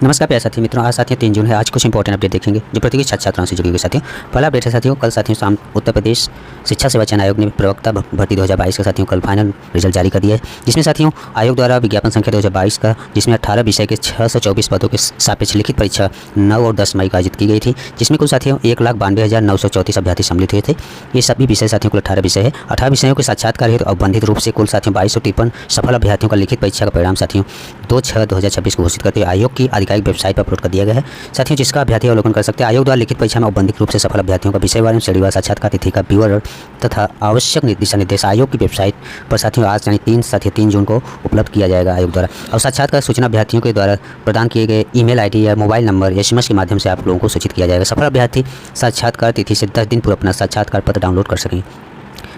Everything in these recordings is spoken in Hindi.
नमस्कार प्यारे साथी मित्रों, आज साथियों 3 जून है। आज कुछ इंपॉर्टेंट अपडेट देखेंगे जो प्रतियोगी छात्र छात्राओं से जुड़ी हुई साथियों। पहला अपडेट है साथियों, कल साथियों शाम उत्तर प्रदेश शिक्षा सेवा चयन आयोग ने प्रवक्ता भर्ती 2022 का साथियों कल फाइनल रिजल्ट जारी कर दिया है, जिसमें साथियों आयोग द्वारा विज्ञापन संख्या 2022 का, जिसमें 18 विषय के 624 पदों के सापेक्ष लिखित परीक्षा 9 और 10 मई को आयोजित की गई थी, जिसमें कुल साथियों 1,92,934 अभ्यर्थी सम्मिलित हुए थे। ये सभी विषय साथियों कुल 18 विषय है। 18 विषयों के साक्षात्कार हेतु अवबंधित रूप से कुल साथियों 2253 सफल अभ्यर्थियों का लिखित परीक्षा का परिणाम साथियों 2/6/2026 को घोषित करते हुए आयोग की आधिकारिक वेबसाइट पर अपलोड कर दिया गया है। साथियों जिसका अभ्यर्थी अवलोकन कर सकते हैं। आयोग द्वारा लिखित परीक्षा में अवबंधित रूप से सफल अभ्यर्थियों का विषयवार श्रेणीवार साक्षात्कार तिथि का विवरण तथा आवश्यक दिशा निर्देश आयोग की वेबसाइट पर साथियों आज यानी 3 जून को उपलब्ध किया जाएगा आयोग द्वारा। और साक्षात्कार सूचना अभ्यर्थियों के द्वारा प्रदान किए गए ईमेल आईडी या मोबाइल नंबर या SMS के माध्यम से आप लोगों को सूचित किया जाएगा। सफल अभ्यर्थी साक्षात्कार तिथि से 10 दिन पूर्व अपना साक्षात्कार पत्र डाउनलोड कर सकें।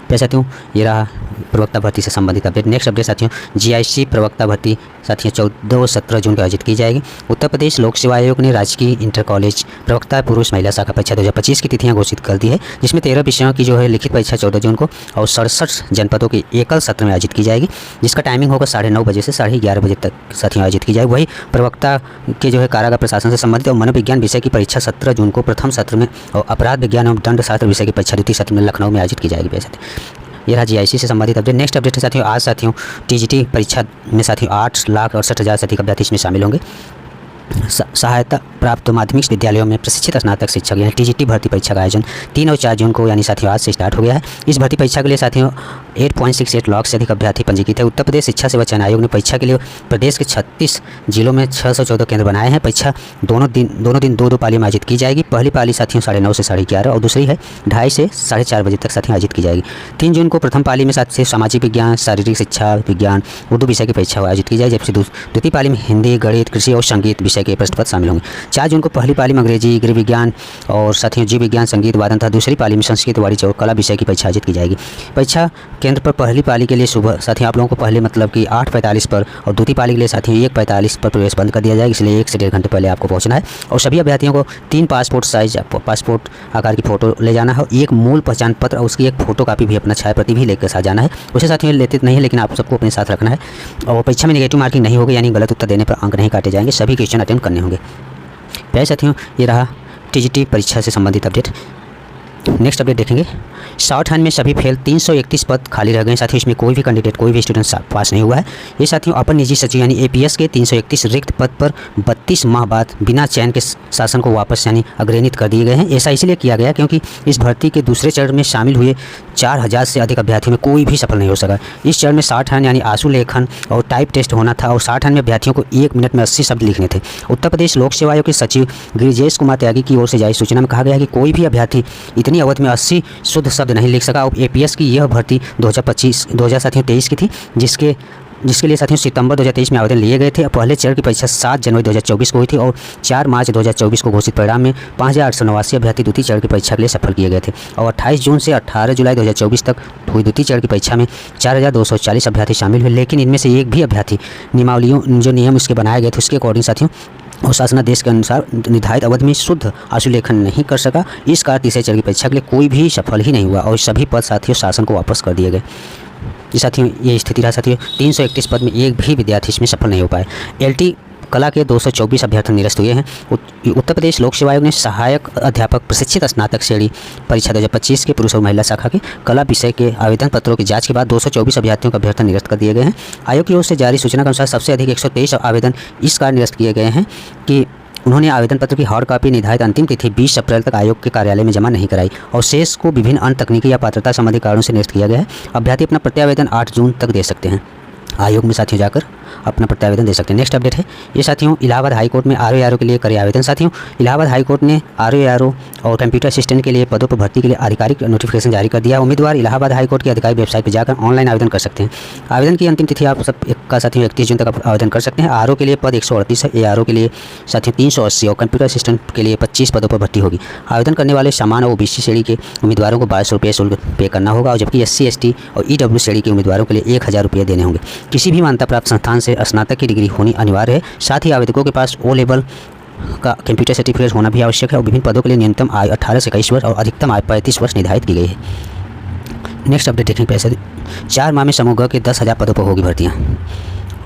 प्यारे साथियों, ये रहा प्रवक्ता भर्ती से संबंधित अपडेट। नेक्स्ट अपडेट साथियों, GIC प्रवक्ता भर्ती साथियों 14 और 17 जून को आयोजित की जाएगी। उत्तर प्रदेश लोक सेवा आयोग ने राजकीय इंटर कॉलेज प्रवक्ता पुरुष महिला शाखा परीक्षा 2025 की तिथियां घोषित कर दी है, जिसमें 13 विषयों की जो है लिखित परीक्षा 14 जून को और 67 जनपदों के एकल सत्र में आयोजित की जाएगी, जिसका टाइमिंग होगा 9:30 बजे से 11:30 बजे तक साथियों आयोजित की जाएगी। वही प्रवक्ता के जो है कारागार प्रशासन से संबंधित और मनोविज्ञान विषय की परीक्षा 17 जून को प्रथम सत्र में और अपराध विज्ञान एवं दंड शास्त्र विषय की परीक्षा द्वितीय सत्र में लखनऊ में आयोजित की जाएगी। ये रहा GIC से संबंधित अपडेट। नेक्स्ट अपडेट है साथियों, आज साथियों TGT परीक्षा में साथियों 8,68,000 से अधिक अभ्यर्थी इसमें शामिल होंगे। सहायता प्राप्त माध्यमिक विद्यालयों में प्रशिक्षित स्नातक शिक्षक यानी TGT भर्ती परीक्षा का आयोजन 3 और 4 जून को यानी साथियों आज से स्टार्ट हो गया है। इस भर्ती परीक्षा के लिए साथियों 8.68 लाख से अधिक अभ्यर्थी पंजीकृत है। उत्तर प्रदेश शिक्षा सेवा चयन आयोग ने परीक्षा के लिए प्रदेश के 36 जिलों में 614 केंद्र बनाए हैं। परीक्षा दोनों दिन 2 पाली में आयोजित की जाएगी। पहली पाली साथियों 9:30 से 11:30 और दूसरी है 2:30 से 4:30 बजे तक साथियों आयोजित की जाएगी। 3 जून को प्रथम पाली में साथियों सामाजिक विज्ञान, शारीरिक शिक्षा विज्ञान, उर्दू विषय की परीक्षा आयोजित की जाएगी, जबकि द्वितीय पाली में हिंदी, गणित, कृषि और संगीत विषय के प्रश्न पत्र शामिल होंगे। 4 जून को पहली पाली में अंग्रेजी, गृह विज्ञान और साथियों जीव विज्ञान, संगीत, वादन तथा दूसरी पाली में संस्कृत, वाणिज्य और कला विषय की परीक्षा आयोजित की जाएगी। परीक्षा केंद्र पर पहली पाली के लिए सुबह साथियों आप लोगों को पहले मतलब कि 8:45 पर और द्वितीय पाली के लिए साथियों 1:45 पर प्रवेश बंद कर दिया जाएगा, इसलिए 1 से 1.5 घंटे पहले आपको पहुंचना है। और सभी अभ्यर्थियों को 3 पासपोर्ट आकार की फ़ोटो ले जाना है, एक मूल पहचान पत्र और उसकी एक फ़ोटो कापी भी अपना छायाप्रति भी लेकर साथ जाना है। उसे साथियों लेते नहीं, लेकिन आप सबको अपने साथ रखना है। और परीक्षा में नेगेटिव मार्किंग नहीं होगी, यानी गलत उत्तर देने पर अंक नहीं काटे जाएंगे। सभी क्वेश्चन अटेम्प्ट करने होंगे। प्यारे साथियों, ये रहा TGT परीक्षा से संबंधित अपडेट। नेक्स्ट अपडेट देखेंगे। शॉर्ट हैंड में सभी फेल 331 पद खाली रह गए साथियों। इसमें कोई भी कैंडिडेट, कोई भी स्टूडेंट पास नहीं हुआ है। ये साथियों अपर निजी सचिव यानी APS के 331 रिक्त पद पर 32 माह बाद बिना चयन के शासन को वापस यानी अग्रेनित कर दिए गए हैं। ऐसा इसलिए किया गया क्योंकि इस भर्ती के दूसरे चरण में शामिल हुए 4000 से अधिक अभ्यर्थियों में कोई भी सफल नहीं हो सका। इस चरण में शॉर्ट हैंड यानी आंसू लेखन और टाइप टेस्ट होना था और शॉर्ट हैंड में अभ्यर्थियों को 1 मिनट में 80 शब्द लिखने थे। उत्तर प्रदेश लोक सेवा आयोग के सचिव गिरिजेश कुमार त्यागी की ओर से जारी सूचना में कहा गया है कि कोई भी अभ्यर्थी इतनी अवधि में 80 शुद्ध शब्द नहीं लिख सका। और APS की यह भर्ती 2023 की थी, जिसके लिए साथियों सितंबर 2023 में आवेदन लिए गए थे। पहले चरण की परीक्षा 7 जनवरी 2024 को हुई थी और 4 मार्च 2024 को घोषित परिणाम में 5,889 अभ्यर्थी द्वितीय चरण की परीक्षा के लिए सफल किए गए थे। और 28 जून से 18 जुलाई 2024 तक हुई द्वितीय चरण की परीक्षा में 4,240 अभ्यर्थी शामिल हुए, लेकिन इनमें से एक भी अभ्यर्थी नियमावलियों जो नियम उसके बनाए गए थे उसके अकॉर्डिंग साथियों और शासनादेश के अनुसार निर्धारित अवधि में शुद्ध आशुलेखन नहीं कर सका। इस कारण तीसरे चरण की परीक्षा के लिए कोई भी सफल ही नहीं हुआ और सभी पद साथियों शासन को वापस कर दिए गए। साथियों ये स्थिति रहा साथियों। 331 पद में एक भी विद्यार्थी इसमें सफल नहीं हो पाए। LT कला के 224 अभ्यर्थी निरस्त हुए हैं। उत्तर प्रदेश लोक सेवा आयोग ने सहायक अध्यापक प्रशिक्षित स्नातक श्रेणी परीक्षा 2025 के पुरुष और महिला शाखा के कला विषय के आवेदन पत्रों की जांच के बाद 224 अभ्यर्थियों का अभ्यर्थन निरस्त कर दिए गए हैं। आयोग की ओर से जारी सूचना के अनुसार सबसे अधिक 123 आवेदन इस कारण निरस्त किए गए हैं कि उन्होंने आवेदन पत्र की हार्ड कॉपी निर्धारित अंतिम तिथि 20 अप्रैल तक आयोग के कार्यालय में जमा नहीं कराई और शेष को विभिन्न अन्य तकनीकी या पात्रता संबंधी कारणों से निरस्त किया गया है। अभ्यर्थी अपना प्रत्यावेदन 8 जून तक दे सकते हैं। आयोग में साथियों जाकर अपना प्रत्यावेदन दे सकते हैं। नेक्स्ट अपडेट है ये साथियों, इलाहाबाद हाईकोर्ट में RO-ARO के लिए करे आवेदन। साथियों इलाहाबाद हाईकोर्ट ने RO-ARO और कंप्यूटर असिस्टेंट के लिए पदों पर भर्ती के लिए आधिकारिक नोटिफिकेशन जारी कर दिया। उम्मीदवार इलाहाबाद हाईकोर्ट की आधिकारिक वेबसाइट पर जाकर ऑनलाइन आवेदन कर सकते हैं। आवेदन की अंतिम तिथि आप सब का साथियों 31 जून तक आवेदन कर सकते हैं। RO के लिए पद 138 है, ARO के लिए साथियों 380 और कंप्यूटर असिस्टेंट के लिए 25 पदों पर भर्ती होगी। आवेदन करने वाले सामान्य और OBC श्रेणी के उम्मीदवारों को 2200 रुपये शुल्क पे करना होगा और जबकि SC ST और EW श्रेणी के उम्मीदवारों के लिए 1000 रुपये देने होंगे। किसी भी मान्यता प्राप्त संस्थान से स्नातक की डिग्री होनी अनिवार्य है। साथ ही आवेदकों के पास O लेवल का कंप्यूटर सर्टिफिकेट होना भी आवश्यक है और विभिन्न पदों के लिए न्यूनतम आयु 18 से 21 वर्ष और अधिकतम आयु 35 वर्ष निर्धारित की गई है। नेक्स्ट अपडेट देखेंगे। पैसे 4 माह में समूह ग के 10,000 पदों पर होगी भर्तियाँ।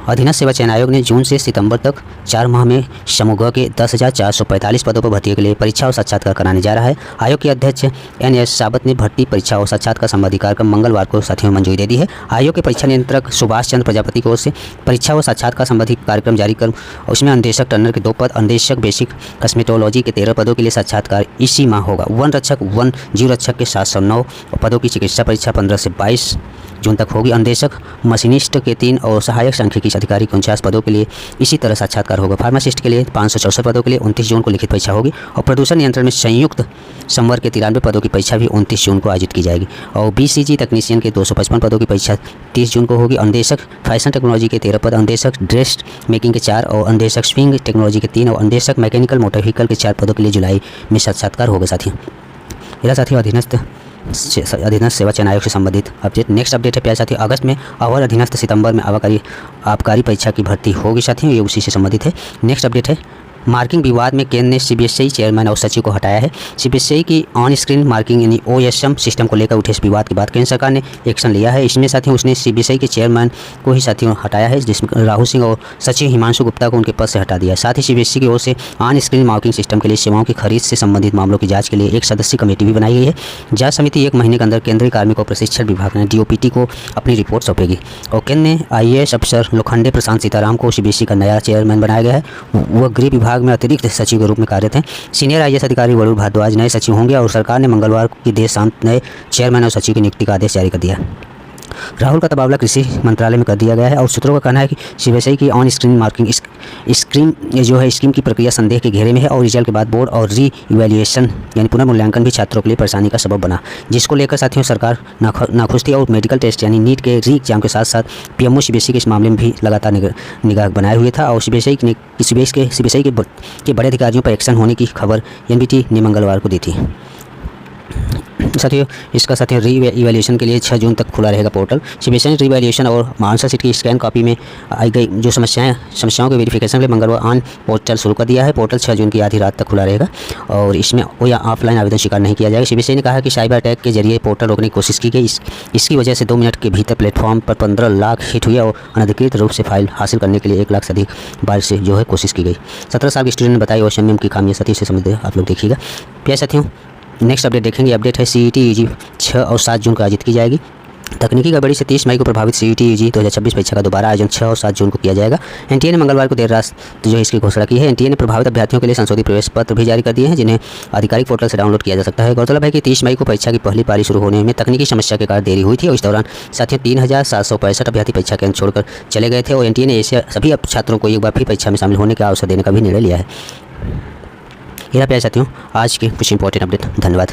अधीनस्थ सेवा चयन आयोग ने जून से सितंबर तक 4 माह में समूह के 10,445 पदों पर भर्ती के लिए परीक्षा और साक्षात्कार कराने जा रहा है। आयोग के अध्यक्ष NS साबत ने भर्ती, परीक्षा और साक्षात्कार संबंधी कार्यक्रम मंगलवार को साथियों मंजूरी दे दी है। आयोग के परीक्षा नियंत्रक सुभाष चंद्र प्रजापति की ओर से परीक्षा और साक्षात्कार संबंधी कार्यक्रम जारी कर उसमें अनुदेशक टर्नर के 2 पद, अनुदेशक बेसिक कस्मेटोलॉजी के 13 पदों के लिए साक्षात्कार इसी माह होगा। वन रक्षक, वन जीव रक्षक के 709 पदों की चिकित्सा परीक्षा 15 से 22 जून तक होगी। अनुदेशक मशीनिस्ट के 3 और सहायक सांख्यिकी अधिकारी के 49 पदों के लिए इसी तरह साक्षात्कार होगा। फार्मासिस्ट के लिए 564 पदों के लिए 29 जून को लिखित परीक्षा होगी और प्रदूषण नियंत्रण में संयुक्त संवर्ग के 93 पदों की परीक्षा भी 29 जून को आयोजित की जाएगी और BCG तकनीशियन के 255 पदों की परीक्षा 30 जून को होगी। अनुदेशक फैशन टेक्नोलॉजी के 13 पद, अनुदेशक ड्रेस मेकिंग के 4 और अनुदेशक स्विंग टेक्नोलॉजी के 3 और अनुदेशक मैकेनिकल मोटर व्हीकल के 4 पदों के लिए जुलाई में साक्षात्कार होगा। साथियों अधीनस्थ सेवा चयन आयोग से संबंधित अपडेट। नेक्स्ट अपडेट है प्यारे साथियों, अगस्त में अवर अधीनस्थ, सितंबर में आबकारी परीक्षा की भर्ती होगी। साथियों ये उसी से संबंधित है। नेक्स्ट अपडेट है, मार्किंग विवाद में केंद्र ने CBSE चेयरमैन और सचिव को हटाया है। CBSE की ऑन स्क्रीन मार्किंग यानी OSM सिस्टम को लेकर उठे इस विवाद के बाद केंद्र सरकार ने एक्शन लिया है। इसमें साथियों उसने CBSE के चेयरमैन को ही साथियों हटाया है, जिसमें राहुल सिंह और सचिव हिमांशु गुप्ता को उनके पद से हटा दिया है। साथ ही CBSE की ओर से ऑन स्क्रीन मार्किंग सिस्टम के लिए सेवाओं की खरीद से संबंधित मामलों की जाँच के लिए एक सदस्यीय कमेटी भी बनाई गई है। जाँच समिति 1 महीने के अंदर केंद्रीय कार्मिक और प्रशिक्षण विभाग ने DOPT को अपनी रिपोर्ट सौंपेगी और केंद्र ने IAS अफसर लोखंडे प्रशांत सीताराम को CBSE का नया चेयरमैन बनाया गया है। वह गृह विभाग में अतिरिक्त सचिव के रूप में कार्यरत हैं। सीनियर IAS अधिकारी वरुण भारद्वाज नए सचिव होंगे और सरकार ने मंगलवार की देर शाम नए चेयरमैन और सचिव की नियुक्ति का आदेश जारी कर दिया। राहुल का तबादला कृषि मंत्रालय में कर दिया गया है और सूत्रों का कहना है कि CBSE की ऑन स्क्रीन मार्किंग स्कीम की प्रक्रिया संदेह के घेरे में है और रिजल्ट के बाद बोर्ड और री इवैल्यूएशन यानी पुनर्मूल्यांकन भी छात्रों के लिए परेशानी का सबब बना, जिसको लेकर साथियों सरकार नाखुश थी और मेडिकल टेस्ट यानी नीट के री एग्जाम के साथ साथ PMO CBSE के इस मामले में भी लगातार निगाह बनाए हुए था और CBSE के बड़े अधिकारियों पर एक्शन होने की खबर NBT ने मंगलवार को दी थी। साथियों इसका साथियों री इवैल्यूएशन के लिए 6 जून तक खुला रहेगा पोर्टल। CBSE ने री इवैल्यूएशन और आंसर शीट की स्कैन कॉपी में आई गई जो समस्याओं के वेरिफिकेशन के लिए मंगलवार ऑन पोर्टल शुरू कर दिया है। पोर्टल 6 जून की आधी रात तक खुला रहेगा और इसमें कोई ऑफलाइन आवेदन स्वीकार नहीं किया जाएगा। CBSE ने कहा कि साइबर अटैक के जरिए पोर्टल रोकने की कोशिश की गई। इसकी वजह से 2 मिनट के भीतर प्लेटफॉर्म पर 15 लाख हिट हुए और अनधिकृत रूप से फाइल हासिल करने के लिए 1 लाख से अधिक बार से कोशिश की गई। 17 साल के स्टूडेंट ने बताई OSM की खामियां। साथियों से समझते आप लोग देखिएगा। प्यारे साथियों नेक्स्ट अपडेट देखेंगे। अपडेट है CET UG 6 और 7 जून को आयोजित की जाएगी। तकनीकी गड़बड़ी से 30 मई को प्रभावित CET UG 2026 परीक्षा का दोबारा आयोजन 6 और 7 जून को किया जाएगा। NTA ने मंगलवार को देर रात इसकी घोषणा की है। NTA ने प्रभावित अभ्यर्थियों के लिए संशोधित प्रवेश पत्र भी जारी कर दिए हैं, जिन्हें आधिकारिक पोर्टल से डाउनलोड किया जा सकता है। गौरतलब है कि 30 मई को परीक्षा की पहली पारी शुरू होने में तकनीकी समस्या के कारण देरी हुई थी और इस दौरान साथियों 3765 अभ्यर्थी परीक्षा केंद्र छोड़कर चले गए थे और NTA ने ऐसे सभी छात्रों को एक बार फिर परीक्षा में शामिल होने का अवसर देने का भी निर्णय लिया है। यह प्यारे साथियों आज के कुछ इंपॉर्टेंट अपडेट। धन्यवाद।